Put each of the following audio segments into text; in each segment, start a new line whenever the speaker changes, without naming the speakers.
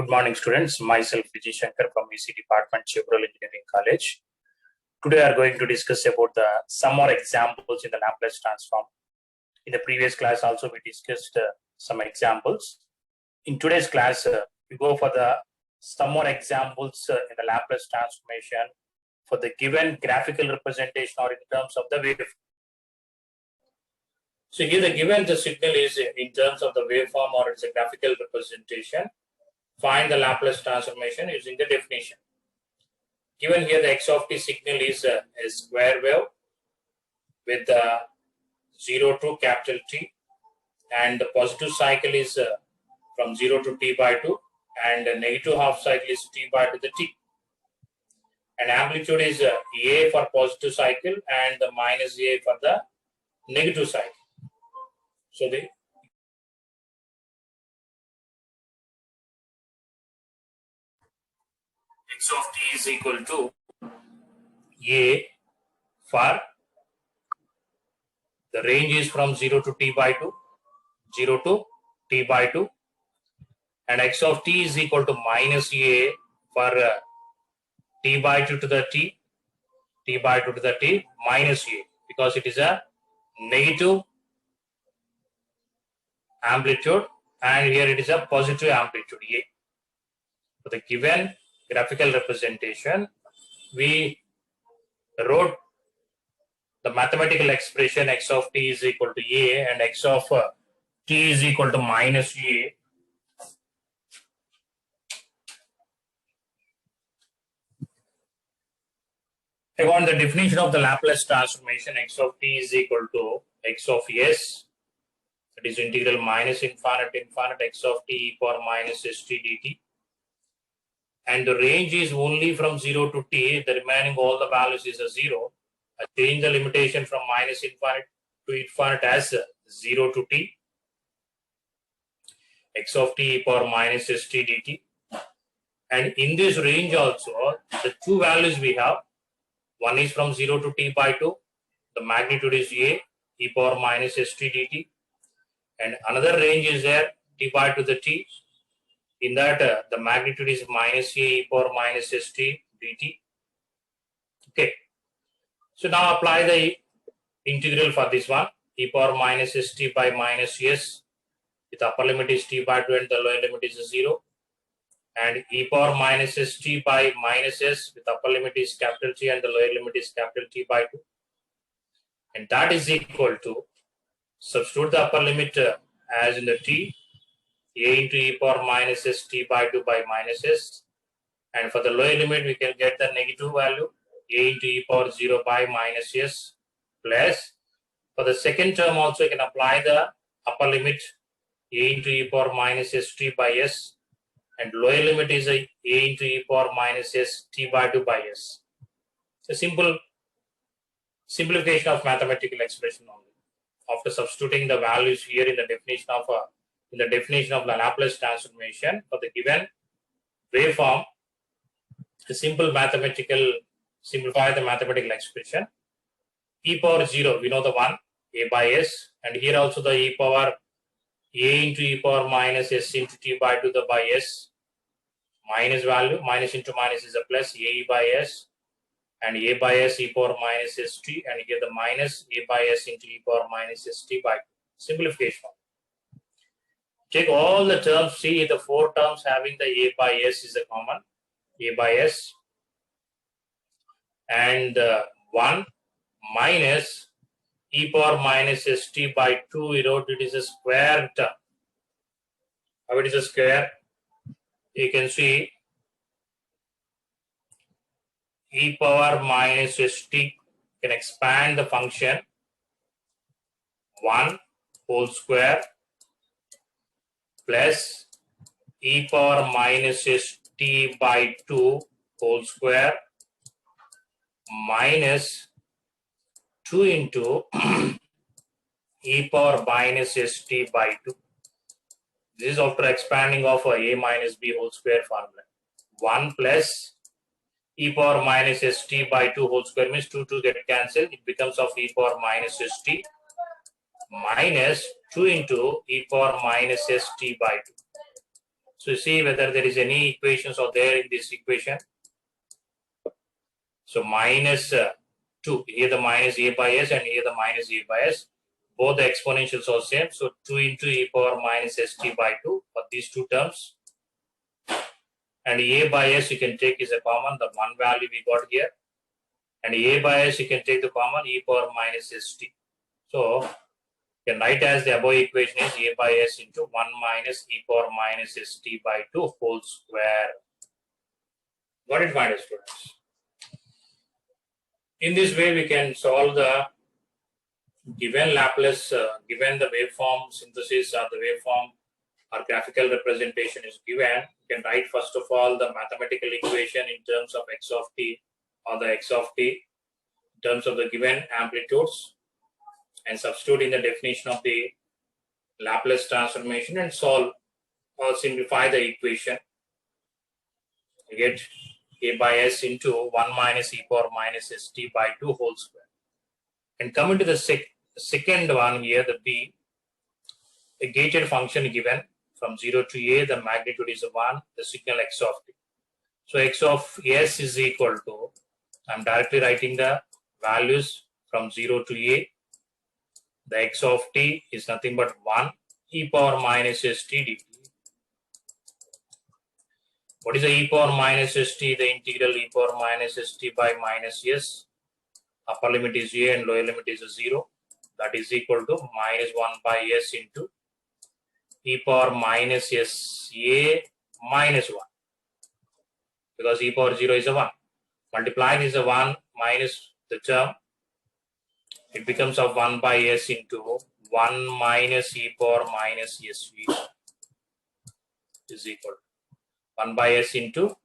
Good morning, students. Myself, Vijay Shankar from EC Department, Chevrolet Engineering College. Today, we are going to discuss about some more examples in the Laplace transform. In the previous class, also we discussed some examples. In today's class, we go for some more examples in the Laplace transformation for the given graphical representation or in terms of the waveform. So here, the signal is in terms of the waveform or it's a graphical representation. Find the Laplace transformation using the definition. Given here, the x of t signal is a square wave with 0 to capital T, and the positive cycle is from 0 to t by 2, and the negative half cycle is t by 2 the t. And amplitude is a for positive cycle and the minus a for the negative cycle. So the x of t is equal to a for the range is from 0 to t by 2, 0 to t by 2, and x of t is equal to minus a for t by 2 to the t by 2 to the t minus a, because it is a negative amplitude and here it is a positive amplitude a. For the given graphical representation, we wrote the mathematical expression x of t is equal to a and x of t is equal to minus a. I want the definition of the Laplace transformation. X of t is equal to x of s, that is integral minus infinite x of t e power minus st dt. And the range is only from 0 to t, the remaining all the values is a 0. I change the limitation from minus infinite to infinite as 0 to t. X of t e power minus st dt. And in this range also, the two values we have, one is from 0 to t by 2, the magnitude is a, e power minus st dt. And another range is there, t by 2 the t. In that, the magnitude is minus a e power minus st dt. Okay. So now apply the integral for this one, e power minus st by minus s, with upper limit is t by 2 and the lower limit is 0. And e power minus st by minus s, with upper limit is capital T and the lower limit is capital T by 2. And that is equal to, substitute the upper limit as in the t, a into e power minus s t by 2 by minus s, and for the lower limit we can get the negative value a into e power 0 by minus s, plus for the second term also you can apply the upper limit a into e power minus s t by s, and lower limit is a into e power minus s t by 2 by s. It's a simple simplification of mathematical expression only. After substituting the values here in the definition of the Laplace transformation for the given waveform, a simplify the mathematical expression. E power 0, we know the one, a by s, and here also the e power a into e power minus s into t by 2 the by s, minus value, minus into minus is a plus, a by s, and a by s e power minus st, and here the minus a by s into e power minus st by 2. Simplification. Take all the terms, see the four terms having the a by s is a common, a by s, and 1 minus e power minus st by 2, we wrote it is a square term. How it is a square? You can see e power minus st can expand the function 1 whole square plus e power minus st by 2 whole square minus 2 into e power minus st by 2. This is after expanding of a minus b whole square formula. 1 plus e power minus st by 2 whole square means 2 get cancelled. It becomes of e power minus st minus 2 into e power minus st by 2. So see whether there is any equations out there in this equation. So minus 2, here the minus a by s and here the minus a by s. Both the exponentials are same. So 2 into e power minus st by 2 for these two terms. And a by s you can take is a common, the one value we got here. And a by s you can take the common e power minus st. So you can write as the above equation is a by s into 1 minus e power minus st by 2 whole square. Got it, my dear students? In this way, we can solve the given Laplace, given the waveform synthesis or the waveform or graphical representation is given. You can write first of all the mathematical equation in terms of x of t or the x of t in terms of the given amplitudes, and substitute in the definition of the Laplace transformation and solve or simplify the equation. You get a by s into 1 minus e power minus st by 2 whole square. And coming to the second one here, the b, a gated function given from 0 to a, the magnitude is 1, the signal x of t. So x of s is equal to, I'm directly writing the values from 0 to a. The x of t is nothing but 1 e power minus st dt. What is the e power minus st? The integral e power minus st by minus s. Upper limit is a and lower limit is 0. That is equal to minus 1 by s into e power minus s a minus 1. Because e power 0 is a 1. Multiplied is a 1 minus the term. It becomes of 1 by s into 1 minus e power minus s v is equal to 1 by s into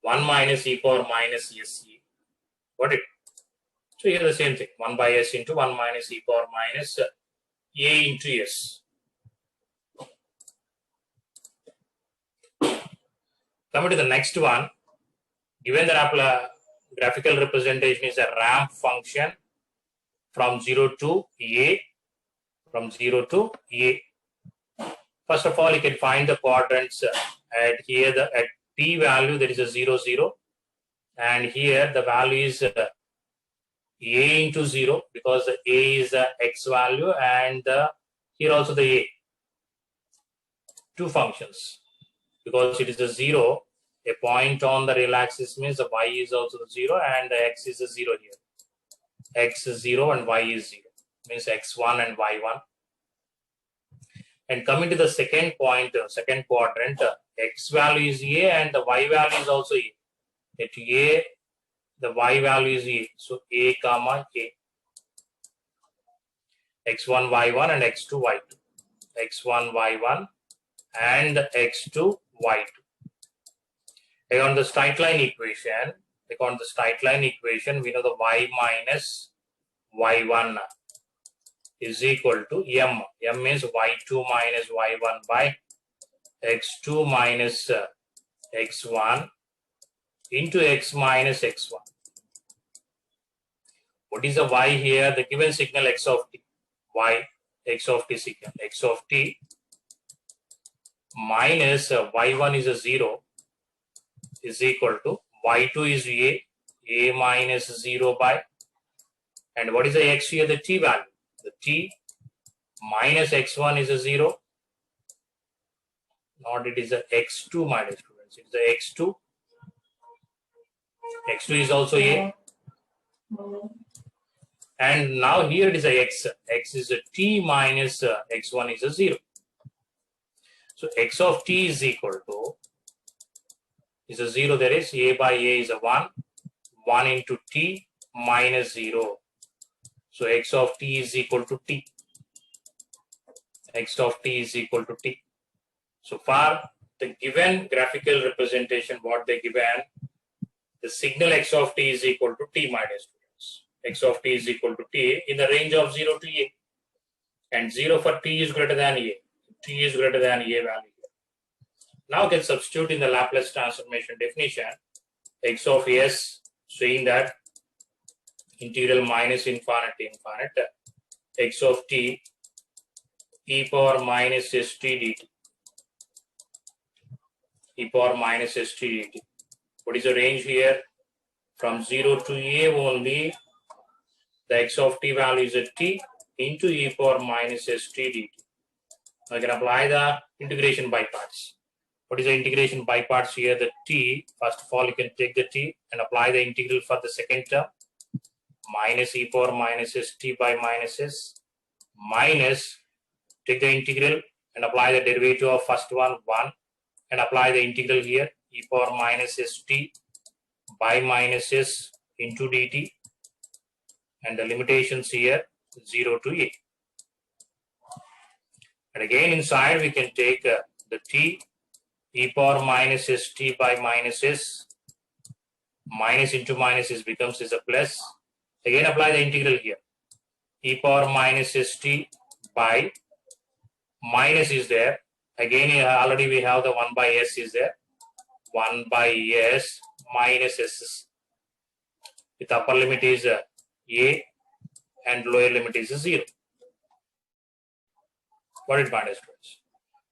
1 minus e power minus s e. Got it? So here the same thing, 1 by s into 1 minus e power minus a into s. Coming to the next one, given the graphical representation is a ramp function from 0 to a, from 0 to a. First of all, you can find the quadrants at here, at p value there is a 0, 0. And here the value is a into 0 because the a is the x value, and here also the a. Two functions. Because it is a 0, a point on the real axis means the y is also the 0 and the x is a 0 here. X is 0 and y is 0. Means x1 and y1. And coming to the second point, second quadrant, x value is a and the y value is also a. At a, the y value is a. So a comma a. x1 y1 and x2 y2. x1 y1 and x2 y2. On the straight line equation, we know the y minus y1 is equal to m. M means y2 minus y1 by x2 minus x1 into x minus x1. What is the y here? The given signal x of t. Y, x of t signal. X of t minus y1 is a 0 is equal to y2 is a minus 0 by, and what is the x here? The t value. The t minus x1 is a 0. Not it is a x2, my dear students. It is the x2. x2 is also a. And now here it is a x. X is a t minus x1 is a 0. So x of t is equal to, is a 0, there is a by a is a 1. 1 into t minus 0. So x of t is equal to t. X of t is equal to t. So far, the given graphical representation, what they given, the signal x of t is equal to t, my dear students. X of t is equal to t in the range of 0 to a. And 0 for t is greater than a. T is greater than a value. Now can substitute in the Laplace transformation definition, x of s, saying that integral minus infinite to infinite, x of t e power minus st dt. e power minus st dt. What is the range here? From 0 to a only, the x of t value is a t into e power minus st dt. I can apply the integration by parts. What is the integration by parts here? The t, first of all, you can take the t and apply the integral for the second term, minus e power minus st by minus s, minus, take the integral and apply the derivative of first one, 1, and apply the integral here, e power minus st by minus s into dt, and the limitations here, 0 to a. And again inside we can take the t, e power minus st by minus s, minus into minus is becomes is a plus. Again apply the integral here, e power minus st by minus is there. Again already we have the 1 by s is there, 1 by s minus s, with upper limit is a and lower limit is 0. What it minus is.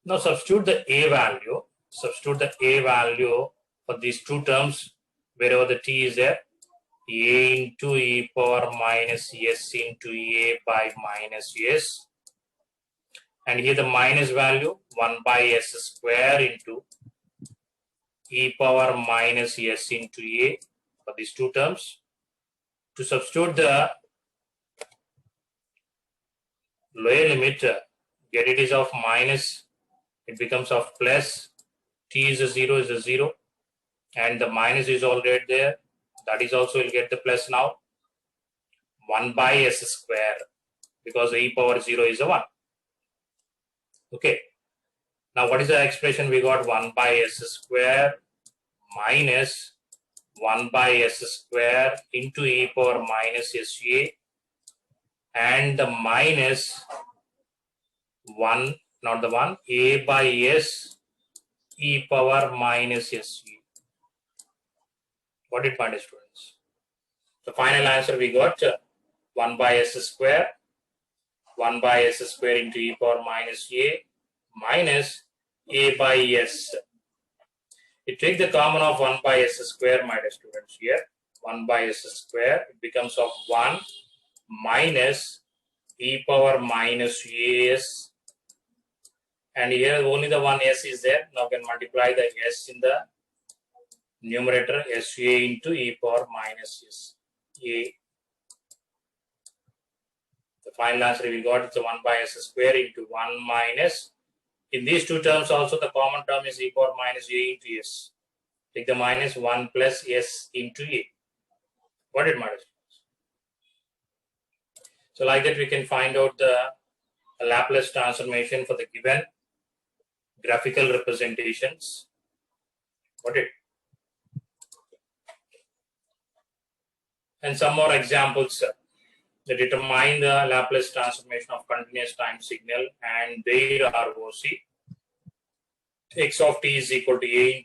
Now substitute the a value. Substitute the a value for these two terms wherever the t is there. A into e power minus s into a by minus s. And here the minus value 1 by s square into e power minus s into a for these two terms. To substitute the lower limit, get it is of minus, it becomes of plus, t is a 0, and the minus is already there, that is also will get the plus now, 1 by s square, because the e power 0 is a 1. Okay, now what is the expression we got? 1 by s square minus 1 by s square into e power minus sa, and the minus 1, not the 1, a by s e power minus sa. What did find, students? The final answer we got 1 by s square, 1 by s square into e power minus a minus a by s. You take the common of 1 by s square, my dear students, here 1 by s square, it becomes of 1 minus e power minus as, and here only the one s is there. Now can multiply the s in the numerator, sa into e power minus s a. The final answer we got is 1 by s square into 1 minus, in these two terms also the common term is e power minus a into s. Take the minus 1 plus s into a. What it matters. So like that we can find out the Laplace transformation for the given graphical representations. Got it? And some more examples that determine the Laplace transformation of continuous time signal and their ROC. X of t is equal to a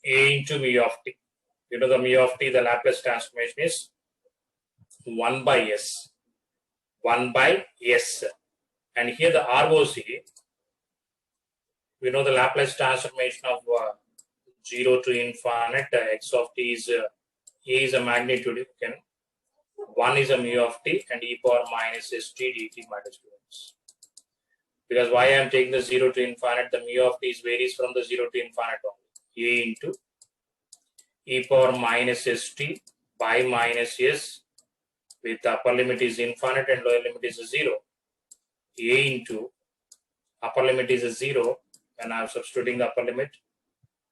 into mu of t. You know the mu of t, the Laplace transformation is 1 by s. 1 by s. And here the ROC, we know the Laplace transformation of 0 to infinite, x of t is a is a magnitude, 1 is a mu of t, and e power minus st dt, my students. Because why I am taking the 0 to infinite, the mu of t varies from the 0 to infinite only. A into e power minus st by minus s, with the upper limit is infinite and lower limit is 0. A into upper limit is 0, and I am substituting the upper limit,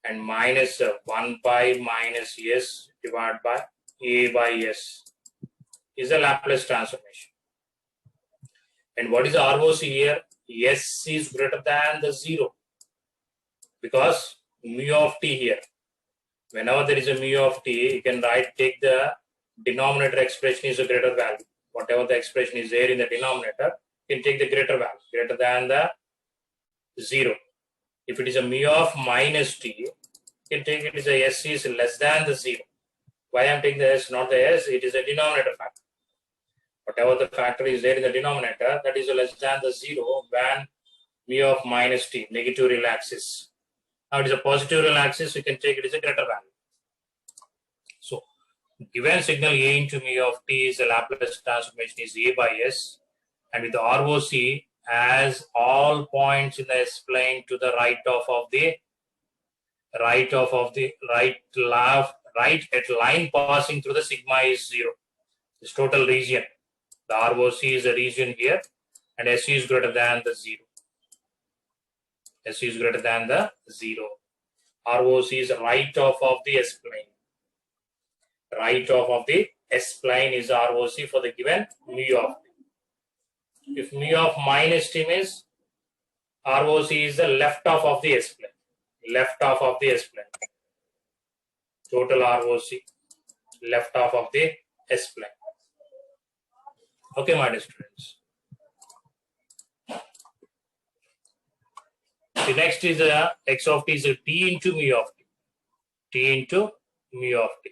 and minus 1 by minus s divided by a by s is a Laplace transformation. And what is the ROC here? S is greater than the 0, because mu of t here, whenever there is a mu of t, you can take the denominator expression is a greater value. Whatever the expression is there in the denominator, you can take the greater value, greater than the 0. If it is a mu of minus t, you can take it as a s is less than the 0. Why I am taking the s, not the s? It is a denominator factor. Whatever the factor is there in the denominator, that is less than the 0 when mu of minus t, negative real axis. Now it is a positive real axis, you can take it as a greater value. So given signal A into mu of t is the Laplace transformation is A by S, and with the ROC as all points in the S plane to the right at line passing through the sigma is 0. This total region. The ROC is a region here, and SC is greater than the 0. SC is greater than the 0. ROC is right off of the S plane. Right off of the S plane is ROC for the given mu of t. If mu of minus t means ROC is the left off of the S plane. Left off of the S plane. Total ROC. Left off of the S plane. Okay, my dear students. The next is x of t is a t into mu of t. T into mu of t.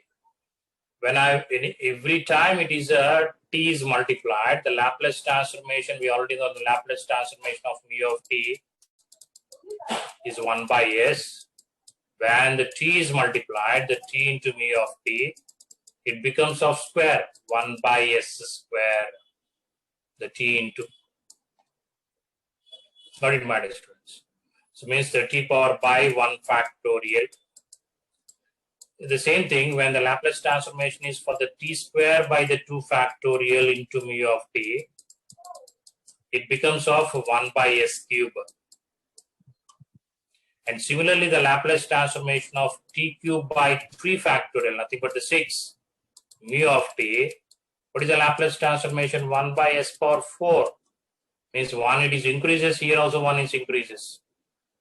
When every time it is t is multiplied, the Laplace transformation, we already know the Laplace transformation of mu of t is 1 by s. When the t is multiplied, the t into mu of t, it becomes of square, 1 by s square. The t into, got it, my dear students. So means the t power by 1 factorial. The same thing when the Laplace transformation is for the t square by the 2 factorial into mu of t, it becomes of 1 by s cube. And similarly, the Laplace transformation of t cube by 3 factorial, nothing but the 6 mu of t. What is the Laplace transformation? 1 by s power 4. Means 1 it is increases, here also 1 is increases.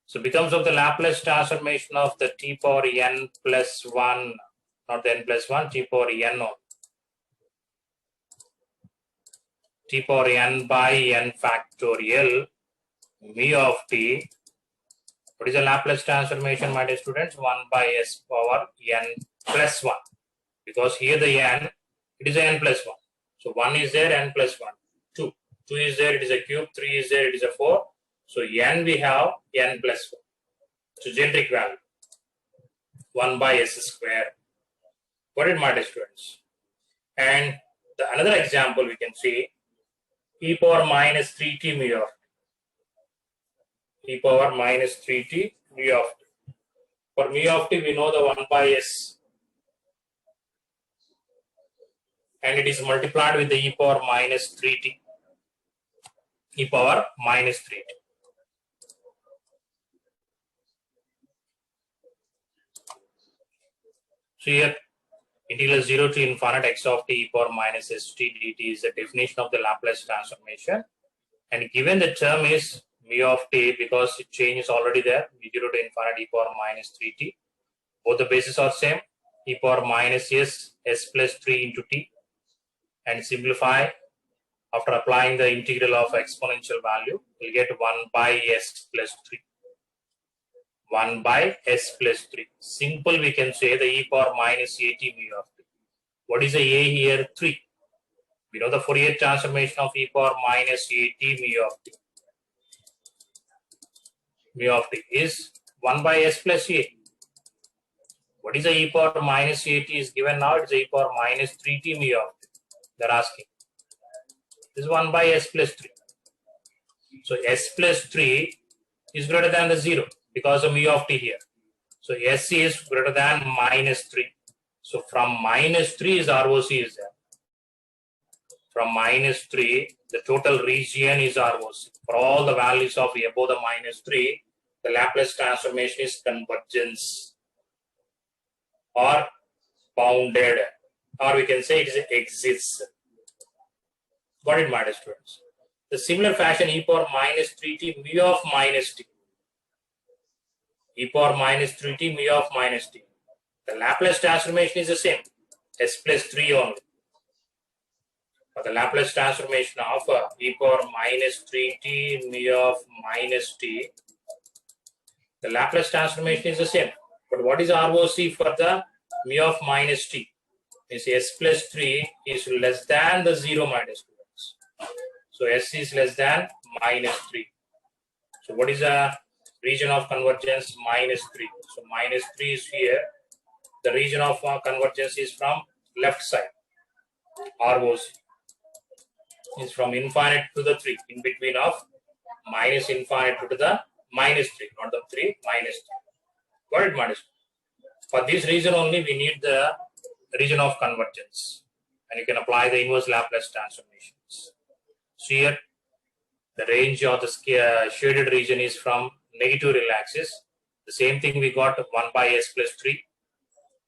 So becomes of the Laplace transformation of the t power n plus 1, not the n plus 1, t power n on. T power n by n factorial mu of t. What is the Laplace transformation, my dear students? 1 by s power n plus 1. Because here the n, it is n plus 1. So 1 is there, n plus 1. 2. 2 is there, it is a cube. 3 is there, it is a 4. So n we have n plus 1. So generic value. 1 by s square. Got it, my dear students? And another example we can see, e power minus 3t mu of t. E power minus 3t mu of t. For mu of t, we know the 1 by s. And it is multiplied with the e power minus 3t. E power minus 3t. So here, integral 0 to infinite x of t e power minus st dt is the definition of the Laplace transformation. And given the term is mu of t, because it changes already there, mu0 to infinite e power minus 3t. Both the bases are same, e power minus s plus 3 into t. And simplify after applying the integral of exponential value, we'll get 1 by s plus 3. 1 by s plus 3. Simple, we can say the e power minus at mu of t. What is the a here? 3. We know the Fourier transformation of e power minus at mu of t. Mu of t is 1 by s plus a. What is the e power minus at is given now? It's e power minus 3t mu of t. They're asking. This is 1 by s plus 3. So s plus 3 is greater than the 0 because of mu of t here. So s is greater than minus 3. So from minus 3 is ROC is there. From minus 3, the total region is ROC. For all the values of above the minus 3, the Laplace transformation is convergence or bounded, or we can say it is exists. Got it, my dear students? The similar fashion, e power minus 3t mu of minus t. E power minus 3t mu of minus t. The Laplace transformation is the same, s plus 3 only. For the Laplace transformation of e power minus 3t mu of minus t, the Laplace transformation is the same. But what is ROC for the mu of minus t? Is s plus 3 is less than the 0, my dear students. So s is less than minus 3. So what is the region of convergence minus 3. So minus 3 is here. The region of convergence is from left side. ROC is from infinite to the 3, in between of minus infinite to the minus 3, not the 3, minus 3. Got it, minus? For this region only, we need the region of convergence. And you can apply the inverse Laplace transformations. So here, the range of the shaded region is from negative real axis. The same thing we got 1 by s plus 3.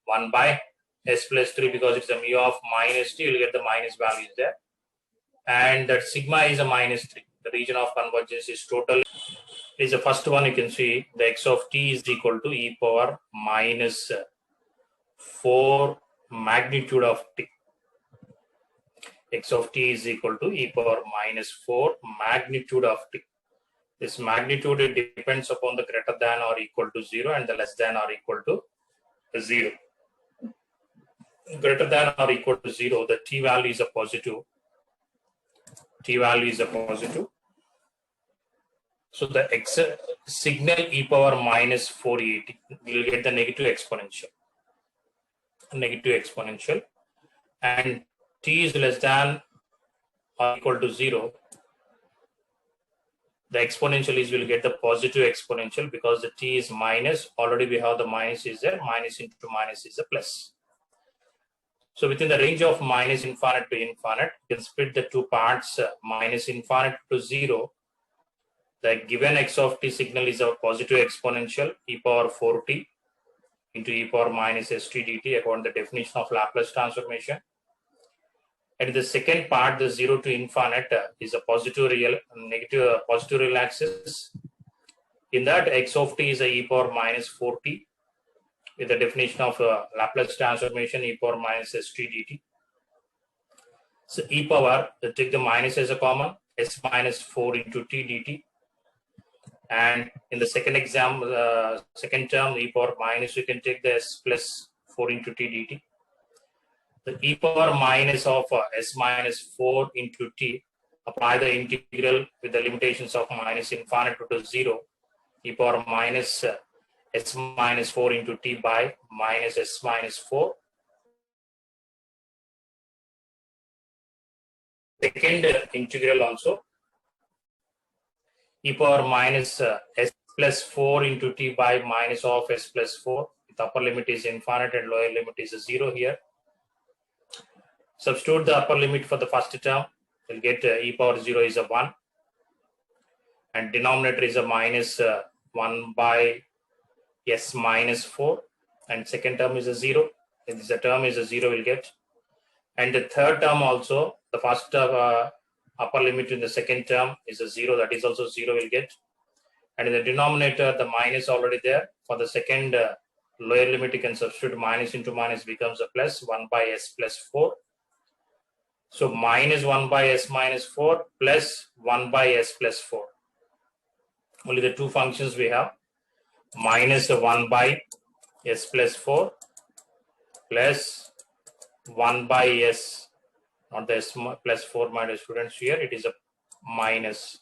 1 by s plus 3, because it's a mu of minus 2, you'll get the minus values there. And that sigma is a minus 3. The region of convergence is total. Is the first one. You can see the x of t is equal to e power minus 4 magnitude of t. X of t is equal to e power minus 4 magnitude of t. This magnitude, it depends upon the greater than or equal to 0 and the less than or equal to 0. Greater than or equal to 0, the t value is a positive. T value is a positive. So the x signal e power minus 480, we will get the negative exponential. Negative exponential. And t is less than or equal to 0. The exponential is, will get the positive exponential, because the t is minus. Already we have the minus is there. Minus into minus is a plus. So within the range of minus infinite to infinite, you can split the two parts, minus infinite to 0. The given x of t signal is a positive exponential, e power 4t into e power minus st dt, according to the definition of Laplace transformation. And the second part, the 0 to infinite, is a positive real, negative, positive real axis. In that, x of t is a e power minus 4t, with the definition of Laplace transformation, e power minus st dt. So e power, take the minus as a common, s minus 4 into t dt. And in the second second term, e power minus, you can take the s plus 4 into t dt. The e power minus of s minus 4 into t, apply the integral with the limitations of minus infinite to 0, e power minus s minus 4 into t by minus s minus 4. Second integral also, e power minus s plus 4 into t by minus of s plus 4. The upper limit is infinite and lower limit is 0 here. Substitute the upper limit for the first term. You'll get e power 0 is a 1. And denominator is a minus 1 by s minus 4. And second term is a 0. If the term is a 0, we'll get. And the third term also, the first upper limit in the second term is a 0. That is also 0 we'll get. And in the denominator, the minus already there. For the second lower limit, you can substitute minus into minus becomes a plus 1 by s plus 4. So minus 1 by s minus 4 plus 1 by s plus 4. Only the two functions we have. Minus 1 by s plus 4 plus 1 by s, not the s plus 4, my dear students. Here it is a minus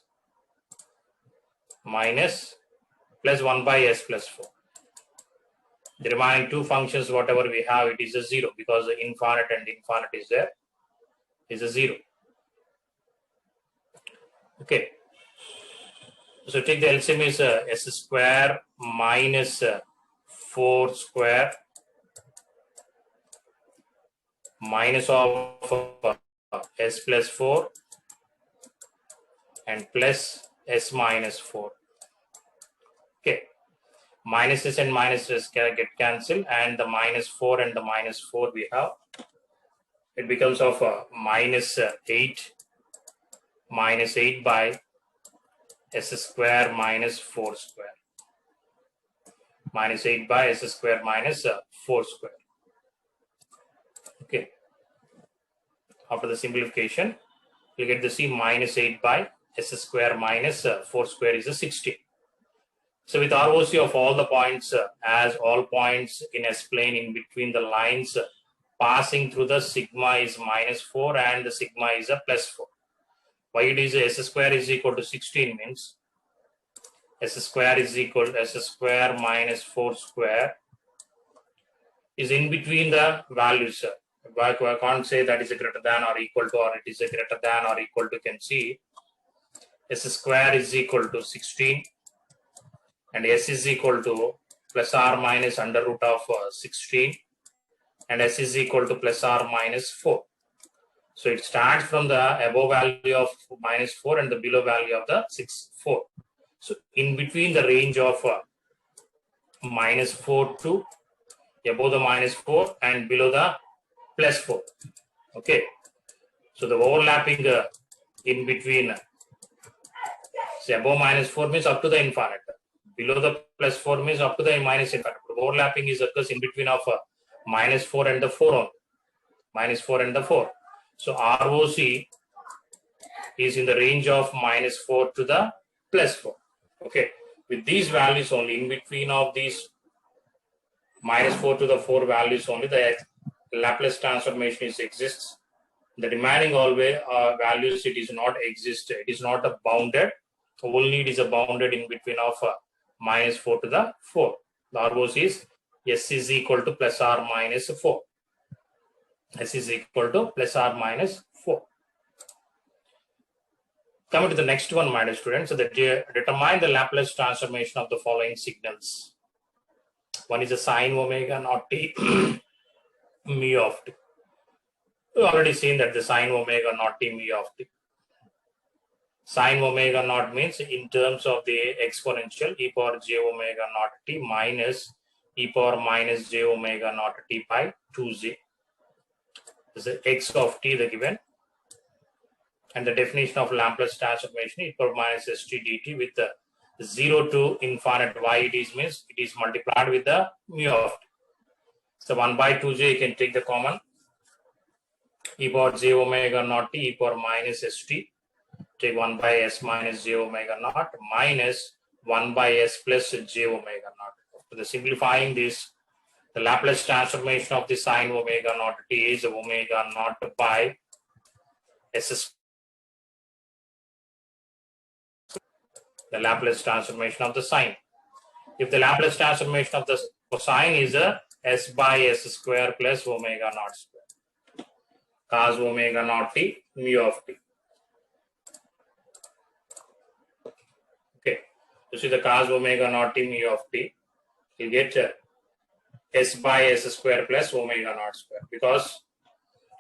plus 1 by s plus 4. The remaining two functions, whatever we have, it is a 0, because the infinite and infinite is there, is a 0. Okay. So take the LCM is s square minus 4 square minus of s plus 4 and plus s minus 4. Okay. Minuses and minuses get cancelled, and the minus 4 and the minus 4 we have. It becomes of minus 8 by s square minus 4 square. Minus 8 by s square minus 4 square. Okay. After the simplification, you get the c minus 8 by s square minus 4 square is a 16. So with ROC of all the points, as all points in S-plane in between the lines passing through the sigma is minus 4 and the sigma is a plus 4. Why it is s square is equal to 16 means S square is equal to S square minus 4 square is in between the values. I can't say that is a greater than or equal to, or it is a greater than or equal to. You can see S square is equal to 16 and S is equal to plus or minus under root of 16 and S is equal to plus or minus 4. So it starts from the above value of minus 4 and the below value of the 4. So in between the range of minus 4 to above the minus 4 and below the plus 4. Okay. So the overlapping in between, say above minus 4 means up to the infinite. Below the plus 4 means up to the minus infinite. The overlapping is occurs in between of minus 4 and the 4 only. Minus 4 and the 4. So ROC is in the range of minus 4 to the plus 4. Okay. With these values only, in between of these minus 4 to the 4 values only, the Laplace transformation exists. The remaining always values, it is not exist. It is not a bounded. Only it is a bounded in between of minus 4 to the 4. The ROC is S is equal to plus or minus 4. S is equal to plus or minus 4. Coming to the next one, my dear students, so that determine the Laplace transformation of the following signals. One is a sine omega naught t mu of t. We've already seen that the sine omega naught t mu of t. Sine omega naught means in terms of the exponential e power j omega naught t minus e power minus j omega naught t by 2j. This is x of t the given. And the definition of Laplace transformation e power minus st dt with the 0 to infinite y it is means it is multiplied with the mu of t. So 1 by 2j you can take the common. E power j omega naught t e power minus st. Take 1 by s minus j omega naught minus 1 by s plus j omega naught. So the simplifying this, the Laplace transformation of the sine omega naught t is omega naught by s. The Laplace transformation of the sine. If the Laplace transformation of the cosine is a s by s square plus omega naught square. Cos omega naught t mu of t. Okay. You see the cos omega naught t mu of t. You get s by s square plus omega naught square. Because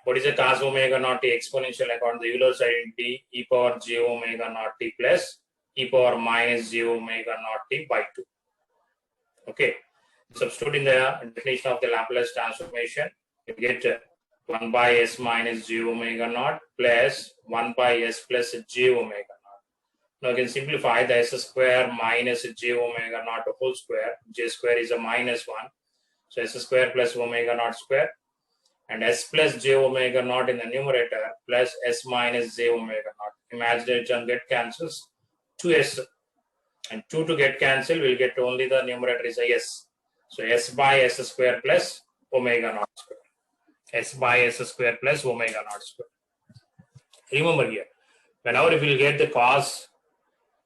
what is a cos omega naught t exponential according to the Euler's identity? E power j omega naught t plus e power minus j omega naught t by 2. Okay. Substitute in the definition of the Laplace transformation, you get 1 by s minus j omega naught plus 1 by s plus j omega naught. Now you can simplify the s square minus j omega naught whole square. J square is a minus 1. So s square plus omega naught square. And s plus j omega naught in the numerator plus s minus j omega naught. Imaginary term get cancels. 2s and 2 to get cancelled, we'll get only the numerator is a s. So s by s square plus omega naught square. S by s square plus omega naught square. Remember here, whenever we will get the cos,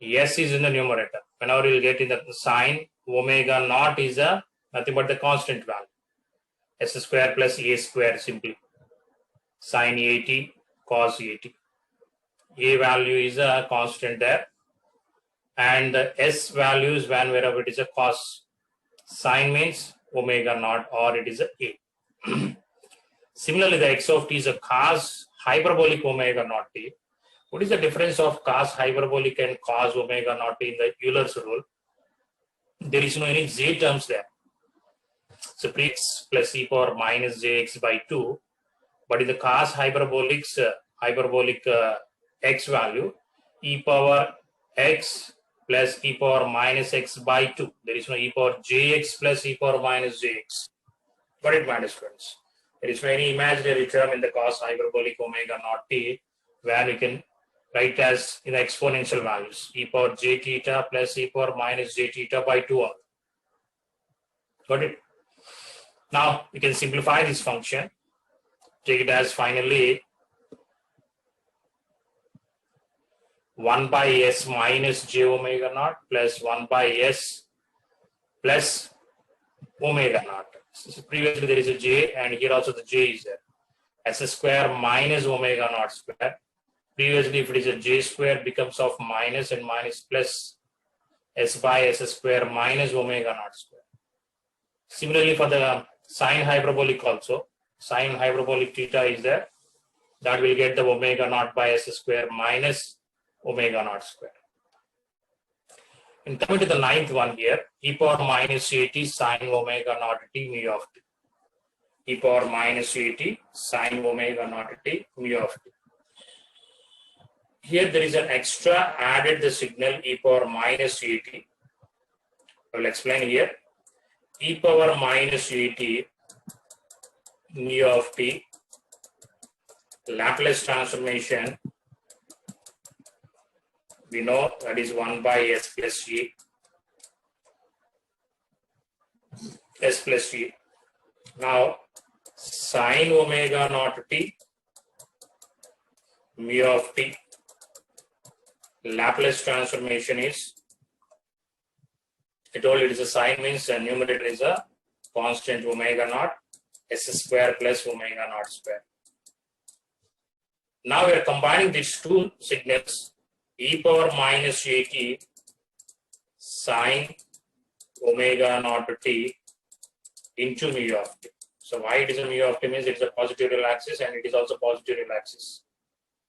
s is in the numerator. Whenever we will get in the sine, omega naught is a nothing but the constant value. S square plus a square simply. Sine at, cos at. A value is a constant there. And the s values when wherever it is a cos. Sine means omega naught or it is a. Similarly, the x of t is a cos hyperbolic omega naught t. What is the difference of cos hyperbolic and cos omega naught t in the Euler's rule? There is no any j terms there. So x plus e power minus jx by 2. But in the cos hyperbolic x value, e power x plus e power minus x by 2. There is no e power jx plus e power minus jx. Got it, my friends? There is no any imaginary term in the cos hyperbolic omega naught t where we can write as in the exponential values. E power j theta plus e power minus j theta by 2. Got it? Now we can simplify this function. Take it as finally 1 by s minus j omega naught plus 1 by s plus omega naught. So previously there is a j and here also the j is there. S square minus omega naught square. Previously if it is a j square becomes of minus and minus plus s by s square minus omega naught square. Similarly for the sine hyperbolic also, sine hyperbolic theta is there. That will get the omega naught by s square minus omega naught square. And coming to the ninth one here, e power minus at sine omega naught t mu of t. E power minus at sine omega naught t mu of t. Here there is an extra added the signal e power minus at. I will explain here. E power minus at mu of t Laplace transformation, we know that is 1 by s plus e. S plus e. Now, sine omega naught t mu of t Laplace transformation is, I told you it is a sine means the numerator is a constant omega naught s square plus omega naught square. Now we are combining these two signals, e power minus at sine omega naught t into mu of t. So why it is a mu of t means it is a positive real axis and it is also positive real axis.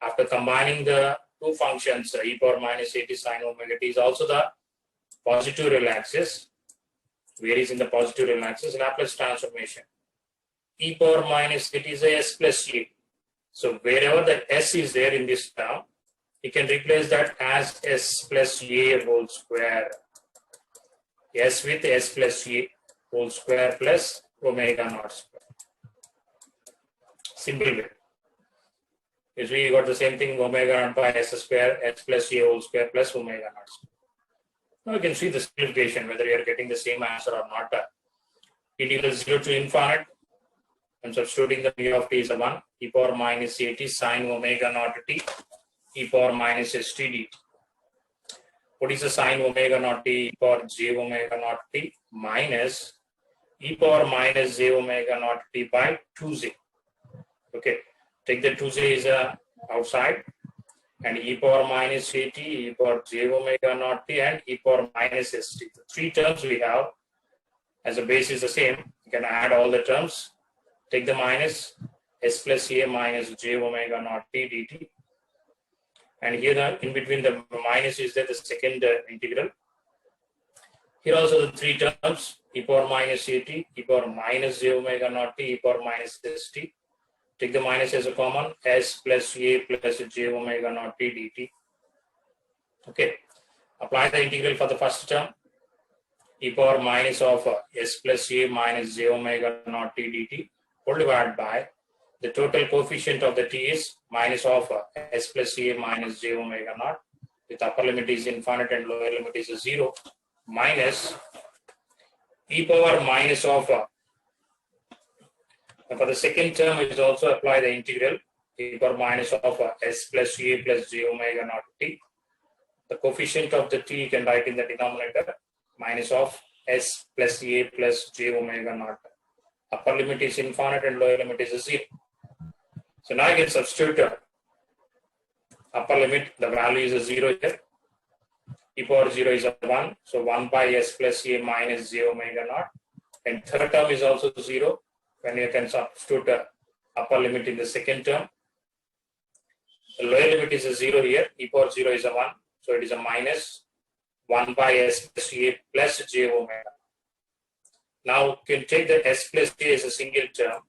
After combining the two functions, e power minus at sine omega t is also the positive real axis. Where is in the positive real axis? Laplace transformation. E power minus at is a s plus a. So wherever the s is there in this term, you can replace that as s plus a whole square. S with s plus a whole square plus omega naught square. Simple way. You see, you got the same thing, omega naught by s square, s plus a whole square plus omega naught square. Now you can see the simplification, whether you are getting the same answer or not. Integral 0 to infinite. I'm substituting the mu of t is a 1, e power minus at sine omega naught t, e power minus st dt. What is the sine omega naught t? E power j omega naught t minus e power minus j omega naught t by 2j. Okay, take the 2j is outside, and e power minus at, e power j omega naught t, and e power minus st. The three terms we have as a base is the same. You can add all the terms. Take the minus, s plus a minus j omega naught t dt. And here in between the minus is there the second integral. Here also the three terms, e power minus at, e power minus j omega naught t, e power minus st. Take the minus as a common, s plus a plus j omega naught t dt. Okay, apply the integral for the first term, e power minus of s plus a minus j omega naught t dt. Whole divided by the total coefficient of the t is minus of s plus a minus j omega naught, with upper limit is infinite and lower limit is 0, minus e power minus of for the second term it is also apply the integral e power minus of s plus a plus j omega naught t. The coefficient of the t you can write in the denominator, minus of s plus a plus j omega naught. Upper limit is infinite and lower limit is 0. So now I can substitute upper limit, the value is 0 here. E power 0 is 1. So 1 by s plus a minus j omega naught. And third term is also 0. When you can substitute upper limit in the second term. The lower limit is 0 here. E power 0 is 1. So it is a minus 1 by s plus a plus j omega. Now you can take the s plus a as a single term.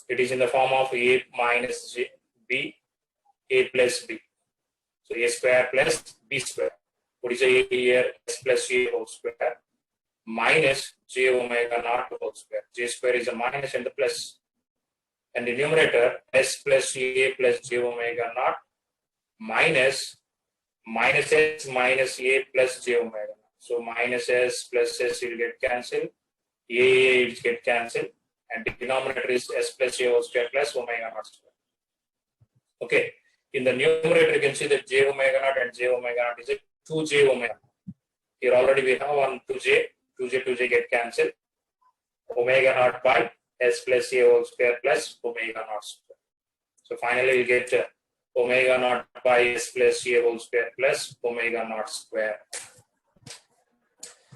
It is in the form of a minus j, b, a plus b. So a square plus b square. What is a here? S plus a whole square minus j omega naught whole square. J square is a minus and the plus. And the numerator s plus a plus j omega naught minus s minus a plus j omega. So minus s plus s will get cancelled, a will get cancelled, and the denominator is s plus a whole square plus omega naught square. Okay, In the numerator, you can see that j omega naught and j omega naught is a 2j omega. Here already we have one 2j get cancelled. Omega naught by s plus a whole square plus omega naught square. So finally we get omega naught by s plus a whole square plus omega naught square.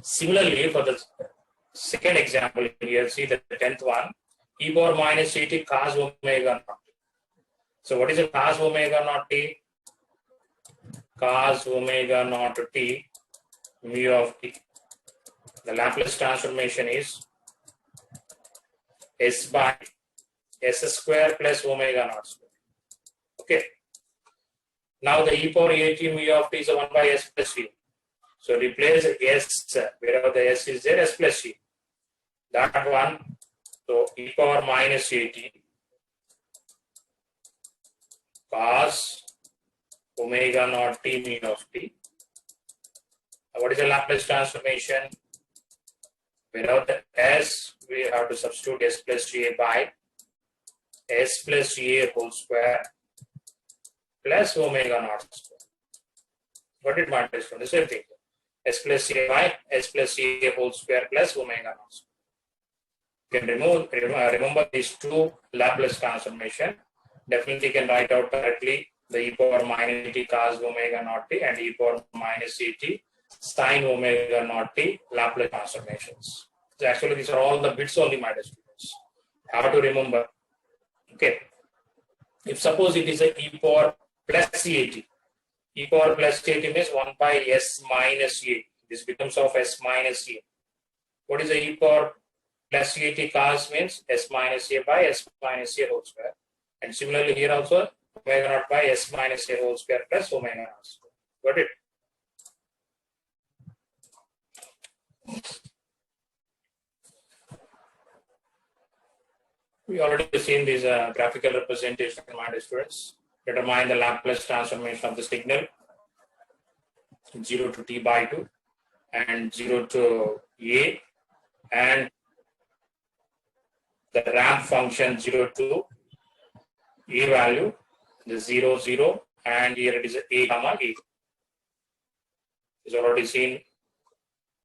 Similarly, for the second example here, see the 10th one, e power minus ct cos omega naught. So what is a cos omega naught t? Cos omega naught t mu of t. The Laplace transformation is s by s square plus omega naught square. Okay. Now the e power at mu of t is 1 by s plus c. So replace s wherever the s is there, s plus c. That one. So e power minus at cos omega naught t mu of t. What is the Laplace transformation? Without the s, we have to substitute s plus ga by s plus ga whole square plus omega naught square. What did my test from the same thing? S plus ga by s plus ga whole square plus omega naught square. You can remember these two Laplace transformation. Definitely can write out correctly the e power minus t cos omega naught t and e power minus t sin omega naught t Laplace transformations. So actually these are all the bits only, my dear students. How to remember? Okay. If suppose it is a e power plus cat, e power plus cat means 1 by s minus a. This becomes of s minus a. What is the e power plus cat cos means s minus a by s minus a whole square. And similarly here also omega naught by s minus a whole square plus omega naught square. Got it? We already seen this graphical representation, my dear students. Determine the Laplace transformation of the signal 0 to t by 2 and 0 to a, and the ramp function 0 to a value, the 0, 0, and here it is a comma a. Is already seen